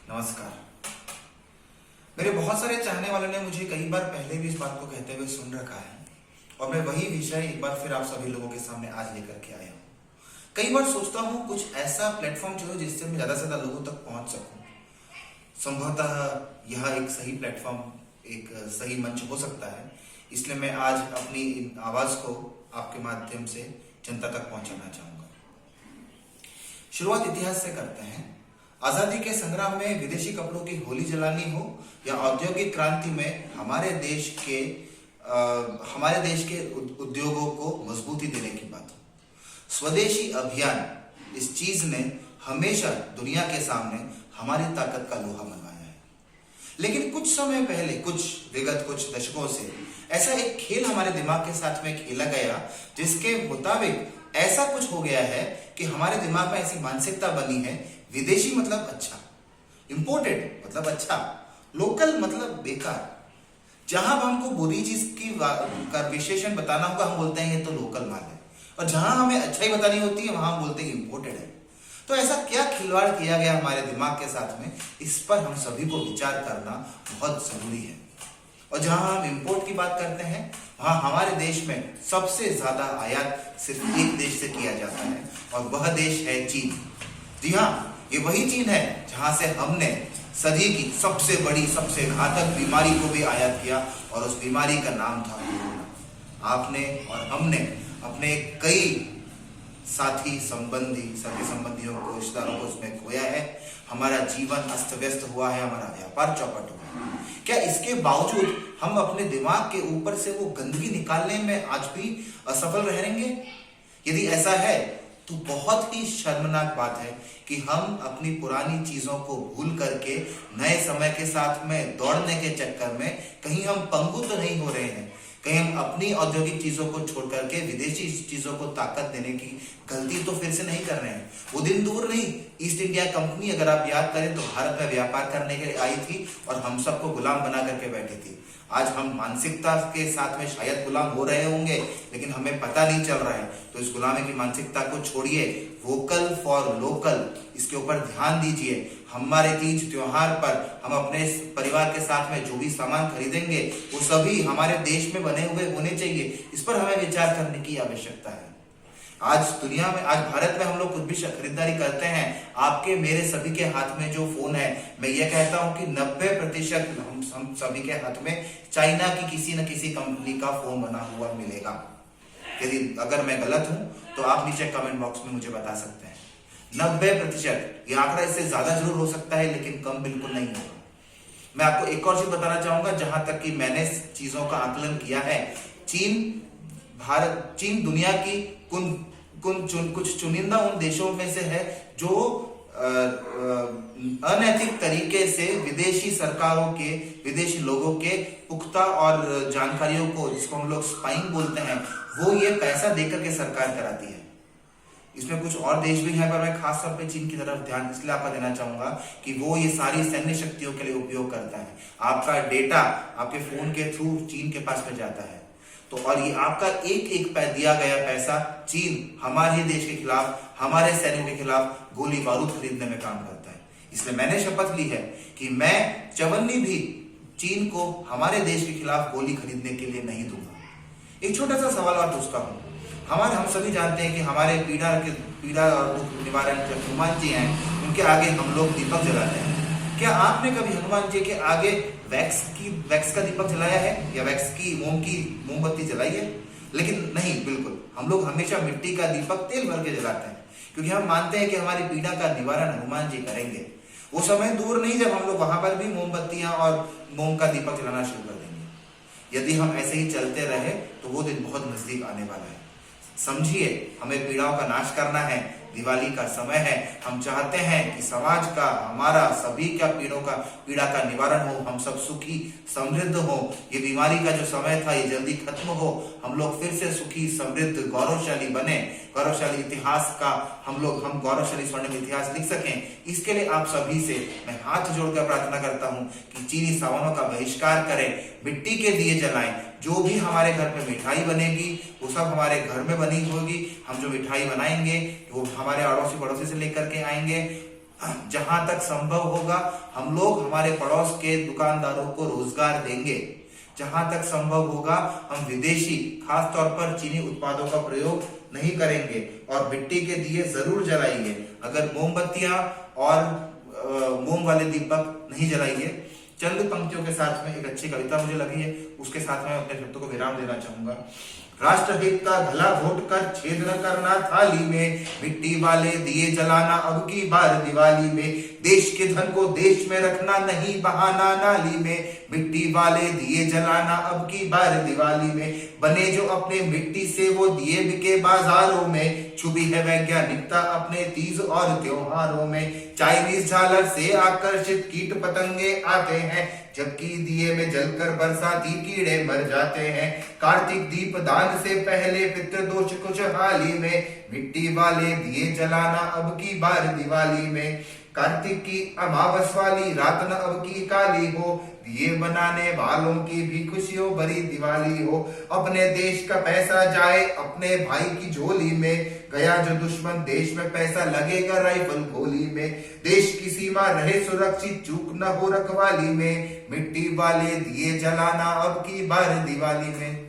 नमस्कार। मेरे बहुत सारे चाहने वालों ने मुझे कई बार पहले भी इस बात को कहते हुए सुन रखा है और मैं वही विषय एक बार फिर आप सभी लोगों के सामने आज लेकर के आया हूँ। कई बार सोचता हूँ कुछ ऐसा प्लेटफॉर्म चुनो जिससे मैं ज़्यादा से ज़्यादा लोगों तक पहुँच सकूँ। संभवतः यह एक सही प्लेटफॉर्म, एक सही मंच हो सकता है, इसलिए मैं आज अपनी इन आवाज़ को आपके माध्यम से जनता तक पहुँचाना चाहूँगा। शुरुआत इतिहास से करते हैं। आजादी के संग्राम में विदेशी कपड़ों की होली जलानी हो या औद्योगिक क्रांति में हमारे देश के उद्योगों को मजबूती देने की बात हो, स्वदेशी अभियान इस चीज ने हमेशा दुनिया के सामने हमारी ताकत का लोहा मनवाया है। लेकिन कुछ समय पहले, कुछ दशकों से ऐसा एक खेल हमारे दिमाग के साथ में खेला गया जिसके मुताबिक ऐसा कुछ हो गया है कि हमारे दिमाग में ऐसी मानसिकता बनी है, विदेशी मतलब अच्छा, इंपोर्टेड मतलब अच्छा, लोकल मतलब बेकार। जहां हमको बुरी चीज का विशेषण बताना होगा हम बोलते हैं ये तो लोकल माल है, और जहां हमें अच्छाई बतानी होती है वहां हम बोलते हैं इंपोर्टेड है। तो ऐसा क्या खिलवाड़ किया गया हमारे दिमाग के साथ में, इस पर हम सभी को विचार करना बहुत जरूरी है। और जहां हम इंपोर्ट की बात करते हैं वहां हमारे देश में सबसे ज्यादा आयात सिर्फ एक देश से किया जाता है और वह देश है चीन। जी हाँ, ये वही चीन है जहां से हमने सदी की सबसे बड़ी, सबसे घातक बीमारी को भी आयात किया और उस बीमारी का नाम था कोरोना। आपने और हमने अपने कई साथी संबंधियों को, रिश्तेदारों को उसमें खोया है। हमारा जीवन अस्त व्यस्त हुआ है, हमारा व्यापार चौपट हुआ है। क्या इसके बावजूद हम अपने दिमाग के ऊपर से वो गंदगी निकालने में आज भी असफल रहेंगे? यदि ऐसा है तो बहुत ही शर्मनाक बात है कि हम अपनी पुरानी चीजों को भूल करके नए समय के साथ में दौड़ने के चक्कर में कहीं हम पंगु तो नहीं हो रहे हैं, कहीं हम अपनी औद्योगिक चीजों को छोड़ करके विदेशी चीजों को ताकत देने की गलती तो फिर से नहीं कर रहे हैं। वो दिन दूर नहीं, ईस्ट इंडिया कंपनी अगर आप याद करें तो भारत में व्यापार करने के लिए आई थी और हम सबको गुलाम बना करके बैठी थी। आज हम मानसिकता के साथ में शायद गुलाम हो रहे होंगे लेकिन हमें पता नहीं चल रहा है। तो इस गुलामी की मानसिकता को छोड़िए, वोकल फॉर लोकल, इसके ऊपर ध्यान दीजिए। हमारे तीज त्योहार पर हम अपने परिवार के साथ में जो भी सामान खरीदेंगे वो सभी हमारे देश में बने हुए होने चाहिए। इस पर हमें विचार करने की आवश्यकता है। आज दुनिया में, आज भारत में हम लोग कुछ भी खरीदारी करते हैं, आपके मेरे सभी के हाथ में जो फोन है, मैं ये कहता हूं कि 90% हम सभी के हाथ में चाइना की किसी न किसी कंपनी का फोन बना हुआ मिलेगा। यदि अगर मैं गलत हूं तो आप नीचे कमेंट बॉक्स में मुझे बता सकते हैं। 90%, ये आंकड़ा इससे ज्यादा जरूर हो सकता है लेकिन कम बिल्कुल नहीं होगा। मैं आपको एक और चीज बताना चाहूंगा, जहां तक कि मैंने चीजों का आकलन किया है, चीन दुनिया की कुछ चुनिंदा उन देशों में से है जो अनैतिक तरीके से विदेशी सरकारों के, विदेशी लोगों के पुख्ता और जानकारियों को, जिसको हम लोग स्पाइंग बोलते हैं, वो ये पैसा देकर के सरकार कराती है। इसमें कुछ और देश भी हैं पर मैं खास तौर पे चीन की तरफ ध्यान इसलिए आपका देना चाहूंगा कि वो ये सारी सैन्य शक्तियों के लिए उपयोग करता है। आपका डेटा आपके फोन के थ्रू चीन के पास में जाता है। तो और ये आपका एक दिया गया पैसा चीन हमारे देश के खिलाफ, हमारे सैनिकों के खिलाफ गोली बारूद खरीदने में काम करता है। इसलिए मैंने शपथ ली है कि मैं चवन्नी भी चीन को हमारे देश के खिलाफ गोली खरीदने के लिए नहीं दूंगा। एक छोटा सा सवाल और पूछता हूँ। हम सभी जानते हैं कि हमारे पीड़ा और दुख निवारण जो हनुमान जी हैं उनके आगे हम लोग दीपक जलाते हैं। क्या आपने कभी हनुमान जी के आगे वैक्स का दीपक जलाया है या वैक्स की मोमबत्ती जलाई है? लेकिन नहीं, बिल्कुल हम लोग हमेशा मिट्टी का दीपक तेल भर के जलाते हैं, क्योंकि हम मानते हैं कि हमारी पीड़ा का निवारण हनुमान जी करेंगे। वो समय दूर नहीं जब हम लोग वहां पर भी मोमबत्तियां और मोम का दीपक जलाना शुरू कर देंगे। यदि हम ऐसे ही चलते रहे तो वो दिन बहुत नजदीक आने वाला है। समझिए, हमें पीड़ाओं का नाश करना है। दिवाली का समय है, हम चाहते हैं कि समाज का, हमारा सभी का पीड़ा का निवारण हो, हम सब सुखी समृद्ध हो। ये बीमारी का जो समय था ये जल्दी खत्म हो, हम लोग फिर से सुखी समृद्ध गौरवशाली बने, गौरवशाली इतिहास का हम गौरवशाली स्वर्णिम इतिहास लिख सकें। इसके लिए आप सभी से मैं हाथ जोड़कर प्रार्थना करता हूं कि चीनी सामानों का बहिष्कार करें, मिट्टी के दिए जलाएं। जो भी हमारे घर में मिठाई बनेगी वो सब हमारे घर में बनी होगी। हम जो मिठाई बनाएंगे वो हमारे अड़ोसी पड़ोसी से लेकर के आएंगे। जहां तक संभव होगा हम लोग हमारे पड़ोस के दुकानदारों को रोजगार देंगे। जहां तक संभव होगा हम विदेशी खास तौर पर चीनी उत्पादों का प्रयोग नहीं करेंगे और मिट्टी के दिए जरूर जलाएंगे। अगर मोमबत्तियां और मोम वाले दीपक नहीं जलाएंगे। चंद पंक्तियों के साथ में एक अच्छी कविता मुझे लगी है, उसके साथ में अपने शब्दों को विराम देना चाहूंगा। राष्ट्रहित का भला घोट कर छेद न करना थाली में, मिट्टी वाले दिए जलाना अब की बार दिवाली में, देश के धन को देश में रखना नहीं बहाना नाली में, मिट्टी वाले दिए जलाना अब की बार दिवाली में, बने जो अपने मिट्टी से वो दिए बिके बाजारों में, छुपी है वैज्ञानिकता अपने तीज और त्योहारों में, चाइनीज झालर से आकर्षित कीट पतंगे आते हैं, जबकि दिए में जलकर बरसाती कीड़े मर जाते हैं, कार्तिक दीप दान से पहले पितृदोष कुछ हाली में, मिट्टी वाले दिए जलाना अब की बार दिवाली में, कार्तिक की अमावस वाली रात न अब की काली हो, दिए बनाने वालों की भी खुशियों भरी दिवाली हो, अपने देश का पैसा जाए अपने भाई की झोली में, गया जो दुश्मन देश में पैसा लगेगा राइफल गोली में, देश की सीमा रहे सुरक्षित चूक न हो रखवाली में, मिट्टी वाले दिए जलाना अब की बार दिवाली में।